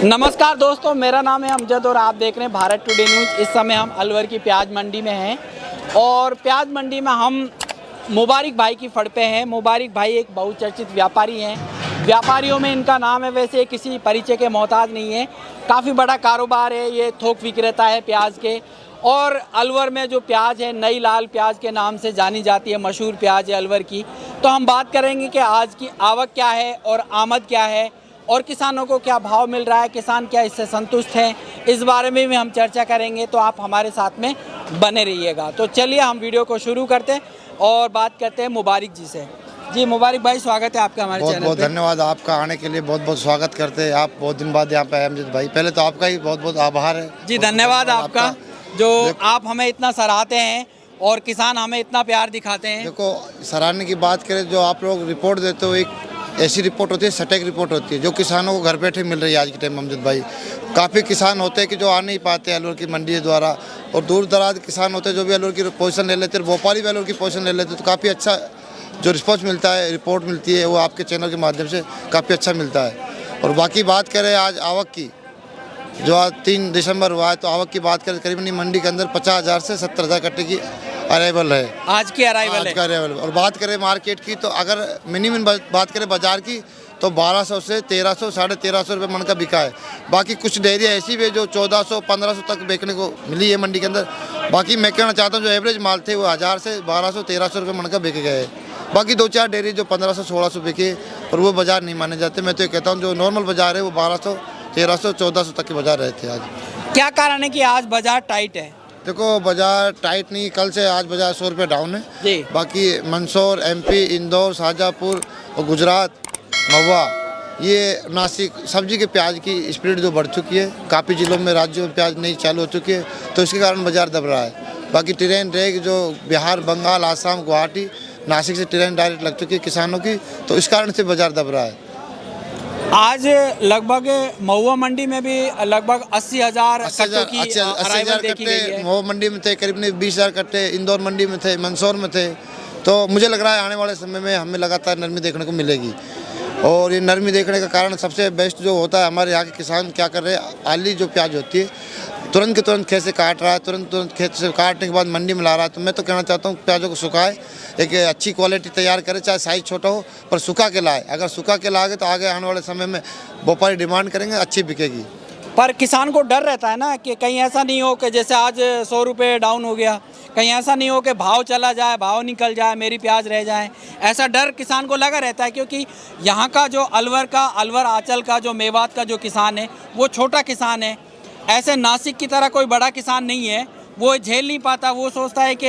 नमस्कार दोस्तों, मेरा नाम है अमजद और आप देख रहे हैं भारत टुडे न्यूज़। इस समय हम अलवर की प्याज मंडी में हैं और प्याज मंडी में हम मुबारक भाई की फड़ पे हैं। मुबारक भाई एक बहुचर्चित व्यापारी हैं। व्यापारियों में इनका नाम है, वैसे किसी परिचय के मोहताज नहीं है। काफ़ी बड़ा कारोबार है, ये थोक विक्रेता है प्याज के। और अलवर में जो प्याज है नई लाल प्याज के नाम से जानी जाती है, मशहूर प्याज है अलवर की। तो हम बात करेंगे कि आज की आवक क्या है और आमद क्या है और किसानों को क्या भाव मिल रहा है, किसान क्या इससे संतुष्ट हैं, इस बारे में भी हम चर्चा करेंगे। तो आप हमारे साथ में बने रहिएगा। तो चलिए हम वीडियो को शुरू करते हैं और बात करते हैं मुबारक जी से। जी मुबारक भाई, स्वागत है आपका हमारे चैनल पे। बहुत धन्यवाद आपका आने के लिए, बहुत बहुत स्वागत करते हैं। आप बहुत दिन बाद यहाँ पे आए अमजद भाई, पहले तो आपका ही बहुत बहुत आभार है। जी धन्यवाद आपका, जो आप हमें इतना सराहते हैं और किसान हमें इतना प्यार दिखाते हैं। देखो, सराहने की बात करें, जो आप लोग रिपोर्ट देते हो, एक ऐसी रिपोर्ट होती है, सटीक रिपोर्ट होती है, जो किसानों को घर बैठे मिल रही है आज के टाइम में। अमजद भाई, काफ़ी किसान होते हैं कि जो आ नहीं पाते अलवर की मंडी द्वारा, और दूर दराज किसान होते हैं जो भी अलवर की पोजीशन ले लेते हैं, भोपाली भी अलवर की पोजीशन ले लेते हैं। तो काफ़ी अच्छा जो रिस्पॉन्स मिलता है, रिपोर्ट मिलती है, वो आपके चैनल के माध्यम से काफ़ी अच्छा मिलता है। और बाकी बात करें आज आवक की, जो आज 3 दिसंबर हुआ है, तो आवक की बात करें करीबन मंडी के अंदर 50,000 से 70,000 कट्टे की अराइवल है, आज की अराइवल है। और बात करें मार्केट की, तो अगर मिनिमम बात करें बाजार की, तो 1200 से 1300 साढ़े 1300 रुपये मन का बिका है। बाकी कुछ डेयरी ऐसी भी है जो 1400 1500 तक बेचने को मिली है मंडी के अंदर। बाकी मैं कहना चाहता हूँ जो एवरेज माल थे वो 1000 से 1200 1300 रुपये मन का बिके गए हैं। बाकी 2-4 डेयरी जो 1500 1600 बिके, और वो बाजार नहीं माने जाते। मैं तो ये कहता हूँ जो नॉर्मल बाजार है वो 1200 1300 1400 तक के बाजार रहते हैं। आज क्या कारण है कि आज बाजार टाइट है? देखो, बाजार टाइट नहीं, कल से आज बाजार 100 रुपये डाउन है जी। बाकी मंदसौर, MP, इंदौर, शाहजहाँपुर और गुजरात, महुआ, ये नासिक, सब्जी के प्याज की स्पीड जो बढ़ चुकी है, काफ़ी जिलों में राज्यों में प्याज नहीं चालू हो चुकी है, तो इसके कारण बाजार दब रहा है। बाकी ट्रेन रेक जो बिहार, बंगाल, आसाम, गुवाहाटी, नासिक से ट्रेन डायरेक्ट लग चुकी है किसानों की, तो इस कारण से बाजार दब रहा है। आज लगभग महुआ मंडी में भी लगभग 80,000 कट्टों की अराइवल देखी गई है। महुआ मंडी में थे करीबन 20,000 कट्टे, इंदौर मंडी में थे, मंदसौर में थे। तो मुझे लग रहा है आने वाले समय में हमें लगातार नरमी देखने को मिलेगी। और ये नरमी देखने का कारण सबसे बेस्ट जो होता है, हमारे यहाँ के किसान क्या कर रहे हैं, आली जो प्याज होती है तुरंत के तुरंत खेत से काट रहा है, तुरंत खेत से काटने के बाद मंडी में ला रहा है। तो मैं तो कहना चाहता हूँ प्याजों को सुखाए, एक अच्छी क्वालिटी तैयार करे, चाहे साइज छोटा हो पर सुखा के लाए। अगर सुखा के लाएंगे तो आगे आने वाले समय में व्यापारी डिमांड करेंगे, अच्छी बिकेगी। पर किसान को डर रहता है ना कि कहीं ऐसा नहीं हो कि जैसे आज 100 रुपये डाउन हो गया, कहीं ऐसा नहीं हो कि भाव चला जाए, भाव निकल जाए, मेरी प्याज रह जाए। ऐसा डर किसान को लगा रहता है, क्योंकि यहाँ का जो अलवर आंचल का जो मेवात का जो किसान है वो छोटा किसान है। ऐसे नासिक की तरह कोई बड़ा किसान नहीं है, वो झेल नहीं पाता। वो सोचता है कि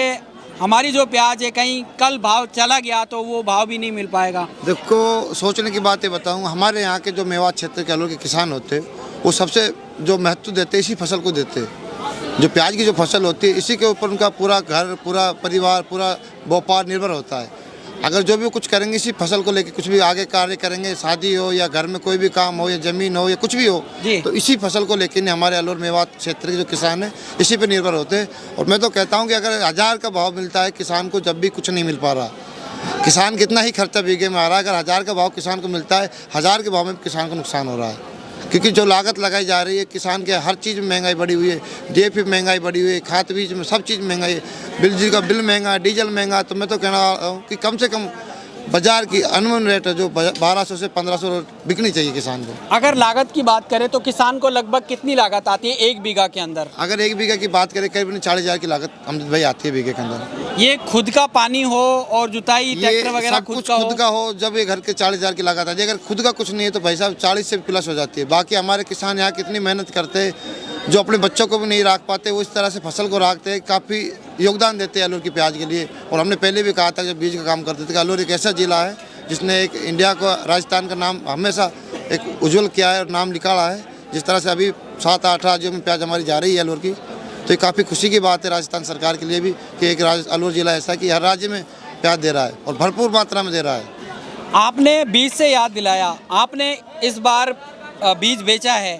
हमारी जो प्याज है कहीं कल भाव चला गया तो वो भाव भी नहीं मिल पाएगा। देखो, सोचने की बातें बताऊँ, हमारे यहाँ के जो मेवात क्षेत्र के अलवर के किसान होते हैं, वो सबसे जो महत्व देते हैं इसी फसल को देते हैं। जो प्याज की जो फसल होती है, इसी के ऊपर उनका पूरा घर, पूरा परिवार, पूरा व्यापार निर्भर होता है। अगर जो भी कुछ करेंगे इसी फसल को लेकर, कुछ भी आगे कार्य करेंगे, शादी हो या घर में कोई भी काम हो या ज़मीन हो या कुछ भी हो, तो इसी फसल को लेकर हमारे अलवर मेवात क्षेत्र के जो किसान हैं इसी पे निर्भर होते हैं। और मैं तो कहता हूँ कि अगर 1000 का भाव मिलता है किसान को, जब भी कुछ नहीं मिल पा रहा, किसान कितना ही खर्चा बीघे में आ रहा है, अगर 1000 का भाव किसान को मिलता है, 1000 के भाव में किसान को नुकसान हो रहा है। क्योंकि जो लागत लगाई जा रही है किसान के, हर चीज़ में महंगाई बढ़ी हुई है, DAP महंगाई बढ़ी हुई है, खाद बीज में सब चीज़ महंगाई है, बिजली का बिल महंगा है, डीजल महंगा। तो मैं तो कहना हूँ कि कम से कम बाजार की अनुमान रेट है जो 1200 से 1500 बिकनी चाहिए किसान को। अगर लागत की बात करें तो किसान को लगभग कितनी लागत आती है 1 बीघा के अंदर? अगर 1 बीघा की बात करें करीबन 40,000 की लागत अमजद भाई आती है बीघे के अंदर। ये खुद का पानी हो और जुताई ट्रैक्टर वगैरह खुद का हो, जब ये घर के 40,000 की लागत आती है। अगर खुद का कुछ नहीं है तो भाई साहब 40 से प्लस हो जाती है। बाकी हमारे किसान यहाँ कितनी मेहनत करते हैं, जो अपने बच्चों को भी नहीं रख पाते, वो इस तरह से फसल को रखते हैं, काफ़ी योगदान देते हैं अलवर की प्याज के लिए। और हमने पहले भी कहा था जब बीज का काम करते थे कि अलवर एक ऐसा जिला है जिसने एक इंडिया को, राजस्थान का नाम हमेशा एक उज्जवल किया है और नाम निकाला है। जिस तरह से अभी 7-8 राज्यों में प्याज हमारी जा रही है अलवर की, तो ये काफ़ी खुशी की बात है राजस्थान सरकार के लिए भी कि एक अलवर जिला ऐसा कि हर राज्य में प्याज दे रहा है और भरपूर मात्रा में दे रहा है। आपने बीज से याद दिलाया, आपने इस बार बीज बेचा है।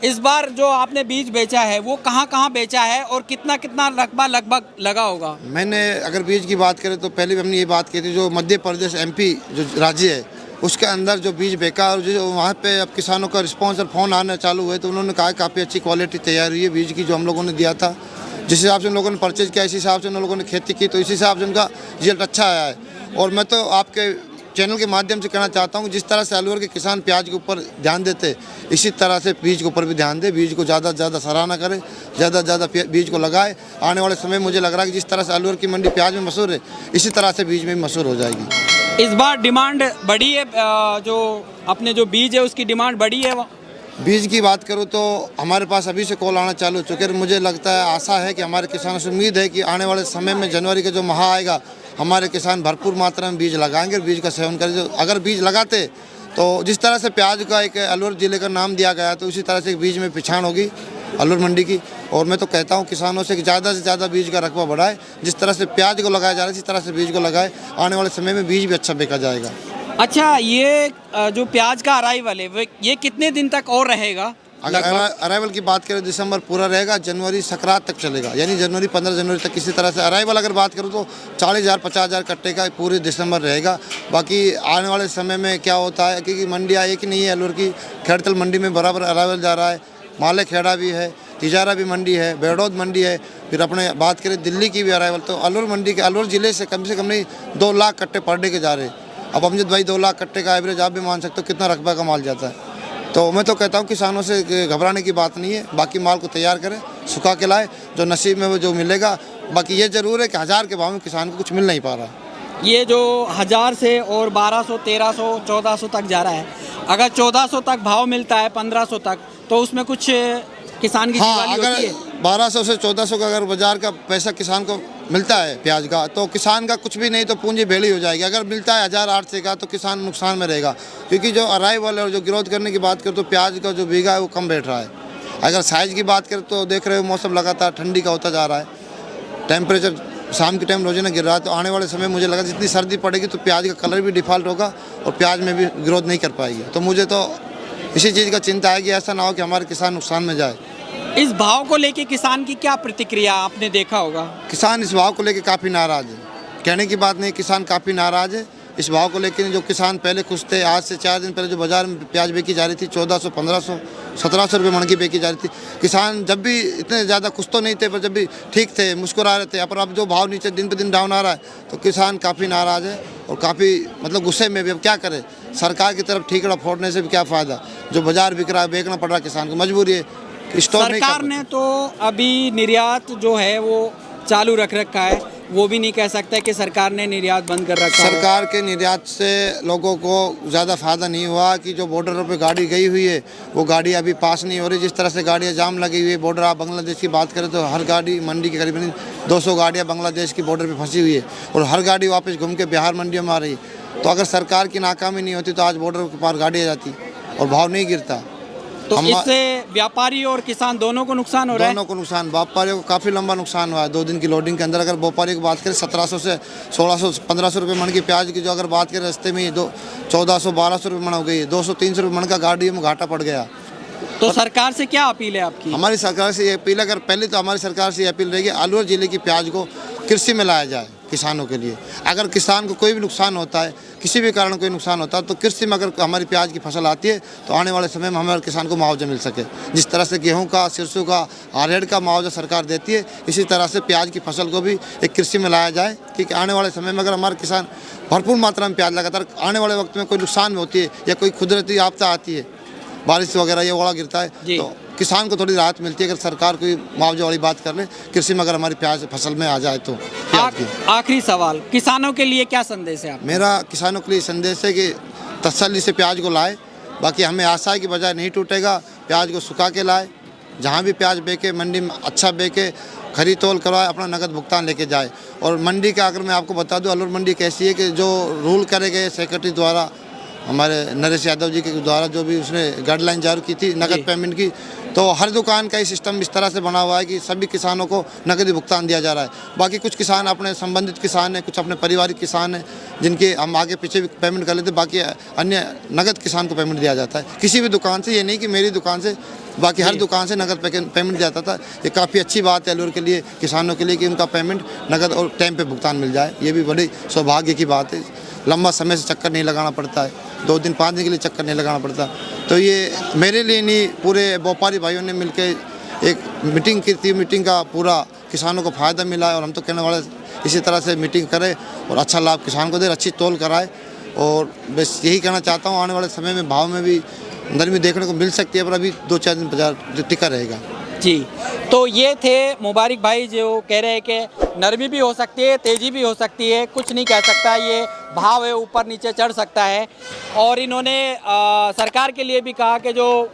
इस बार जो आपने बीज बेचा है वो कहाँ बेचा है और कितना कितना रकबा लगभग लगा होगा? मैंने अगर बीज की बात करें तो पहले भी हमने ये बात की थी, जो मध्य प्रदेश MP जो राज्य है उसके अंदर जो बीज बेका और जो वहाँ पे अब किसानों का रिस्पॉन्स और फ़ोन आने चालू हुए तो उन्होंने कहा काफ़ी अच्छी क्वालिटी तैयार हुई है बीज की जो हम लोगों ने दिया था। जिस हिसाब से उन लोगों ने परचेज किया इसी हिसाब से उन लोगों ने खेती की तो इसी हिसाब से उनका रिजल्ट अच्छा आया है। और मैं तो आपके चैनल के माध्यम से कहना चाहता हूँ जिस तरह से अलवर के किसान प्याज के ऊपर ध्यान देते इसी तरह से बीज के ऊपर भी ध्यान दे, बीज को ज़्यादा से ज़्यादा सराहना करें, ज़्यादा से ज़्यादा बीज को लगाए। आने वाले समय मुझे लग रहा है कि जिस तरह से अलवर की मंडी प्याज में मशहूर है इसी तरह से बीज में भी मशहूर हो जाएगी। इस बार डिमांड बढ़ी है, जो अपने जो बीज है उसकी डिमांड बढ़ी है। बीज की बात करूँ तो हमारे पास अभी से कॉल आना चालू हो चुके हैं। मुझे लगता है आशा है कि हमारे किसानों से उम्मीद है कि आने वाले समय में जनवरी का जो माह आएगा हमारे किसान भरपूर मात्रा में बीज लगाएंगे और बीज का सेवन करेंगे। अगर बीज लगाते तो जिस तरह से प्याज का एक अलवर ज़िले का नाम दिया गया तो उसी तरह से बीज में पहचान होगी अलवर मंडी की। और मैं तो कहता हूँ किसानों से कि ज़्यादा से ज़्यादा बीज का रकबा बढ़ाए, जिस तरह से प्याज को लगाया जा रहा है इसी तरह से बीज को लगाए। आने वाले समय में बीज भी अच्छा बेचा जाएगा। अच्छा, ये जो प्याज का अराइवल है ये कितने दिन तक और रहेगा? अगर अराइवल की बात करें दिसंबर पूरा रहेगा, जनवरी संक्रांत तक चलेगा, यानी जनवरी 15 जनवरी तक किसी तरह से। अराइवल अगर बात करूँ तो 40,000-50,000 कट्टे का पूरे दिसंबर रहेगा। बाकी आने वाले समय में क्या होता है क्योंकि मंडियाँ एक ही नहीं है अलवर की, खेड़तल मंडी में बराबर अराइवल जा रहा है, माले खेड़ा भी है, तिजारा भी मंडी है, बेड़ौद मंडी है। फिर अपने बात करें दिल्ली की भी अराइवल तो अलवर मंडी के अलवर ज़िले से कम नहीं 2 लाख कट्टे पर डे के जा रहे हैं। अब अमजद भाई 2 लाख कट्टे का एवरेज आप भी मान सकते हो कितना रकबा का माल जाता है। तो मैं तो कहता हूँ किसानों से घबराने की बात नहीं है, बाकी माल को तैयार करें, सुखा के लाए, जो नसीब में वो जो मिलेगा। बाकी ये ज़रूर है कि 1000 के भाव में किसान को कुछ मिल नहीं पा रहा। ये जो 1000 से और 1200, 1300, 1400 तक जा रहा है, अगर 1400 तक भाव मिलता है, 1500 तक, तो उसमें कुछ किसान की हाँ, अगर होती है। 1200 से 1400 का अगर बाजार का पैसा किसान को मिलता है प्याज का तो किसान का कुछ भी नहीं तो पूंजी भेड़ी हो जाएगी। अगर मिलता है 1800 का तो किसान नुकसान में रहेगा, क्योंकि जो अराइवल और जो ग्रोथ करने की बात करें तो प्याज का जो बीघा है वो कम बैठ रहा है। अगर साइज़ की बात करें तो देख रहे हो मौसम लगातार ठंडी का होता जा रहा है, टेम्परेचर शाम के टाइम रोजाना गिर रहा है। तो आने वाले समय मुझे लगा जितनी सर्दी पड़ेगी तो प्याज का कलर भी डिफ़ॉल्ट होगा और प्याज में भी ग्रोथ नहीं कर पाएगी। तो मुझे तो इसी चीज़ का चिंता है कि ऐसा ना हो कि हमारे किसान नुकसान में जाए। इस भाव को लेके किसान की क्या प्रतिक्रिया आपने देखा होगा? किसान इस भाव को लेके काफ़ी नाराज़ है, कहने की बात नहीं, किसान काफ़ी नाराज़ है इस भाव को लेकर। जो किसान पहले खुश थे, आज से 4 दिन पहले जो बाज़ार में प्याज बेची जा रही थी 1400, 1500, 1700 रुपये मन की बेची जा रही थी। किसान जब भी इतने ज़्यादा खुश तो नहीं थे, पर जब भी ठीक थे, मुस्कुरा रहे थे। पर अब जो भाव नीचे दिन पे दिन डाउन आ रहा है तो किसान काफ़ी नाराज़ है और काफ़ी मतलब गुस्से में भी। अब क्या करे, सरकार की तरफ ठीकड़ा फोड़ने से भी क्या फ़ायदा, जो बाज़ार बिक रहा है बेचना पड़ रहा है किसान को, मजबूरी है। सरकार ने तो अभी निर्यात जो है वो चालू रख रखा है, वो भी नहीं कह सकते कि सरकार ने निर्यात बंद कर रखा है। सरकार के निर्यात से लोगों को ज़्यादा फ़ायदा नहीं हुआ कि जो बॉर्डरों पे गाड़ी गई हुई है वो गाड़ी अभी पास नहीं हो रही। जिस तरह से गाड़ियाँ जाम लगी हुई है बॉर्डर, आप बांग्लादेश की बात करें तो हर गाड़ी मंडी की करीबन 200 गाड़ियाँ बांग्लादेश की बॉर्डर पर फंसी हुई है और हर गाड़ी वापस घूम के बिहार मंडियों में आ रही है। तो अगर सरकार की नाकामी नहीं होती तो आज बॉर्डर के पार गाड़ी आ जाती और भाव नहीं गिरता। तो इससे व्यापारी और किसान दोनों को नुकसान हो रहा है। दोनों को नुकसान, व्यापारियों को काफ़ी लंबा नुकसान हुआ है 2 दिन की लोडिंग के अंदर। अगर व्यापारी की बात करें 1700 से 1600, 1500 रुपये मन की प्याज की जो अगर बात करें रास्ते में 1400, 1200 रुपये मन हो गई, 200, 300 रुपये मन का गाड़ी में घाटा पड़ गया। तो सरकार से क्या अपील है आपकी? हमारी सरकार से ये अपील, अगर पहले तो हमारी सरकार से ये अपील रहेगी अलवर ज़िले की प्याज को कृषि में लाया जाए किसानों के लिए। अगर किसान को कोई भी नुकसान होता है, किसी भी कारण कोई नुकसान होता है तो कृषि में अगर हमारी प्याज की फसल आती है तो आने वाले समय में हमारे किसान को मुआवजा मिल सके। जिस तरह से गेहूं का, सरसों का, अरहर का मुआवजा सरकार देती है, इसी तरह से प्याज की फसल को भी एक कृषि में लाया जाए, क्योंकि आने वाले समय में अगर हमारे किसान भरपूर मात्रा में प्याज लगातार, आने वाले वक्त में कोई नुकसान में होती है या कोई कुदरती आपदा आती है, बारिश वगैरह ये ओला गिरता है, तो किसान को थोड़ी राहत मिलती है अगर सरकार कोई मुआवजे वाली बात कर ले कृषि में अगर हमारी प्याज फसल में आ जाए तो। आखिरी सवाल, किसानों के लिए क्या संदेश है आप? मेरा किसानों के लिए संदेश है कि तसल्ली से प्याज को लाए। बाकी हमें आशा है कि बाजार नहीं टूटेगा, प्याज को सुखा के लाए, जहाँ भी प्याज बेचे मंडी में अच्छा बेचे, खरीद तोल करवाए, अपना नगद भुगतान लेके जाए। और मंडी का अगर मैं आपको बता दूं, अलवर मंडी कैसी है कि जो रूल करे गए सेक्रेटरी द्वारा, हमारे नरेश यादव जी के द्वारा जो भी उसने गाइडलाइन जारी की थी नगद पेमेंट की, तो हर दुकान का ये सिस्टम इस तरह से बना हुआ है कि सभी किसानों को नगद भुगतान दिया जा रहा है। बाकी कुछ किसान अपने संबंधित किसान हैं, कुछ अपने पारिवारिक किसान हैं जिनके हम आगे पीछे भी पेमेंट कर लेते, बाकी अन्य नगद किसान को पेमेंट दिया जाता है किसी भी दुकान से। ये नहीं कि मेरी दुकान से, बाकी हर दुकान से नगद पेमेंट जाता था। ये काफ़ी अच्छी बात है अलवर के लिए, किसानों के लिए कि उनका पेमेंट नगद और टाइम पे भुगतान मिल जाए। ये भी बड़ी सौभाग्य की बात है। लंबा समय से चक्कर नहीं लगाना पड़ता है, 2 दिन 5 दिन के लिए चक्कर नहीं लगाना पड़ता। तो ये मेरे लिए नहीं, पूरे व्यापारी भाइयों ने मिलकर एक मीटिंग की थी, मीटिंग का पूरा किसानों को फ़ायदा मिला है। और हम तो कहने वाले इसी तरह से मीटिंग करें और अच्छा लाभ किसान को दे, अच्छी तौल कराए। और बस यही कहना चाहता हूँ, आने वाले समय में भाव में भी नरमी देखने को मिल सकती है, पर अभी 2-4 दिन बाजार टिका रहेगा। जी, तो ये थे मुबारक भाई जो कह रहे हैं कि नरमी भी हो सकती है, तेज़ी भी हो सकती है, कुछ नहीं कह सकता, ये भाव है ऊपर नीचे चढ़ सकता है। और इन्होंने सरकार के लिए भी कहा कि जो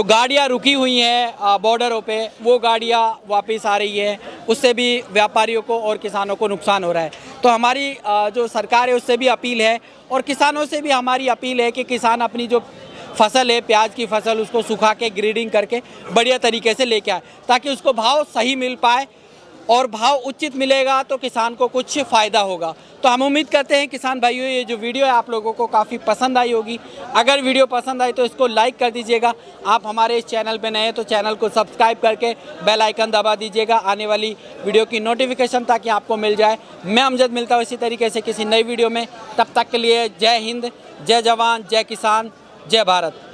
गाड़ियाँ रुकी हुई हैं बॉर्डरों पे, वो गाड़ियाँ वापस आ रही है, उससे भी व्यापारियों को और किसानों को नुकसान हो रहा है। तो हमारी जो सरकार है उससे भी अपील है और किसानों से भी हमारी अपील है कि किसान अपनी जो फसल है, प्याज की फसल, उसको सुखा के ग्रेडिंग करके बढ़िया तरीके से लेके आए, ताकि उसको भाव सही मिल पाए। और भाव उचित मिलेगा तो किसान को कुछ फ़ायदा होगा। तो हम उम्मीद करते हैं किसान भाइयों, ये जो वीडियो है आप लोगों को काफ़ी पसंद आई होगी। अगर वीडियो पसंद आई तो इसको लाइक कर दीजिएगा। आप हमारे इस चैनल पे नए हैं तो चैनल को सब्सक्राइब करके बेल आइकन दबा दीजिएगा आने वाली वीडियो की नोटिफिकेशन, ताकि आपको मिल जाए। मैं अमजद मिलता हूँ इसी तरीके से किसी नई वीडियो में। तब तक के लिए जय हिंद, जय जवान, जय किसान, जय भारत।